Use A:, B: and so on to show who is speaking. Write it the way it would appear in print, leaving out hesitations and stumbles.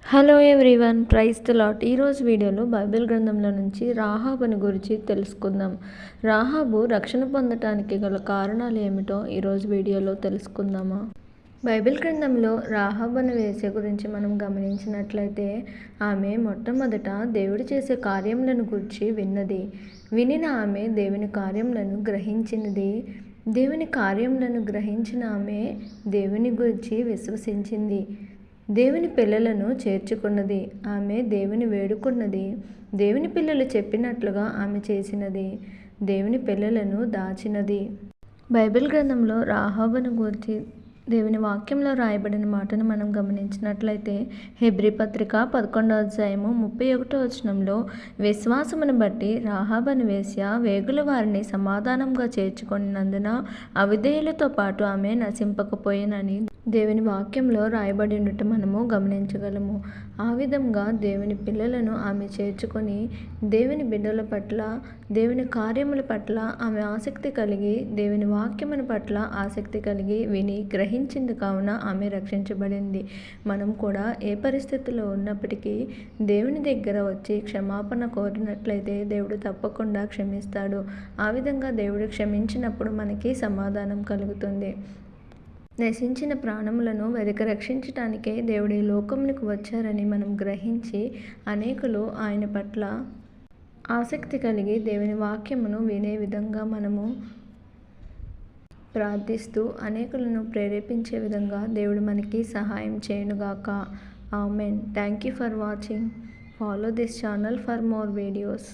A: Hello everyone, praise the lord. ఈరోజు వీడియోలో Bible గ్రంథంలో నుంచి రాహాబుని గురించి తెలుసుకుందాం. రాహాబు రక్షణ పొందటానికి గల కారణాలు ఏమిటో ఈరోజు వీడియోలో తెలుసుకుందామా. బైబిల్ గ్రంథంలో రాహాబు అనే వేశ్య గురించి మనం గమనించినట్లయితే ఆమె మొట్టమొదట దేవుడు చేసే కార్యములను గురించి విన్నది. వినిన ఆమె దేవుని కార్యములను గ్రహించినది. దేవుని కార్యములను గ్రహించిన ఆమె దేవుని గురించి విశ్వసించింది. దేవుని పిల్లలను చేర్చుకున్నది. ఆమె దేవుని వేడుకున్నది. దేవుని పిల్లలు చెప్పినట్లుగా ఆమె చేసినది. దేవుని పిల్లలను దాచినది. బైబిల్ గ్రంథంలో రాహాబును గురించి దేవుని వాక్యంలో రాయబడిన మాటను మనం గమనించినట్లయితే హెబ్రీ పత్రిక 11వ అధ్యాయము 31వ వచనంలో విశ్వాసమును బట్టి రాహాబు అను వేశ్య వేగుల వారిని సమాధానంగా చేర్చుకున్నందున అవిధేయులతో పాటు ఆమె నశింపకపోయినని దేవుని వాక్యంలో రాయబడి ఉండటం మనము గమనించగలము. ఆ విధంగా దేవుని పిల్లలను ఆమె చేర్చుకొని దేవుని బిడ్డల పట్ల, దేవుని కార్యముల పట్ల ఆమె ఆసక్తి కలిగి, దేవుని వాక్యముల పట్ల ఆసక్తి కలిగి విని గ్రహించింది కావున ఆమె రక్షించబడింది. మనం కూడా ఏ పరిస్థితిలో ఉన్నప్పటికీ దేవుని దగ్గర వచ్చి క్షమాపణ కోరినట్లయితే దేవుడు తప్పకుండా క్షమిస్తాడు. ఆ విధంగా దేవుడు క్షమించినప్పుడు మనకి సమాధానం కలుగుతుంది. నశించిన ప్రాణములను వెదక రక్షించటానికే దేవుడు ఈ లోకమునకు వచ్చారని మనం గ్రహించి అనేకులు ఆయన పట్ల ఆసక్తి కలిగి దేవుని వాక్యమును వినే విధంగా మనము ప్రార్థిస్తూ అనేకులను ప్రేరేపించే విధంగా దేవుడు మనకి సహాయం చేయనుగాక. Amen. Thank you for watching. Follow this channel for more videos.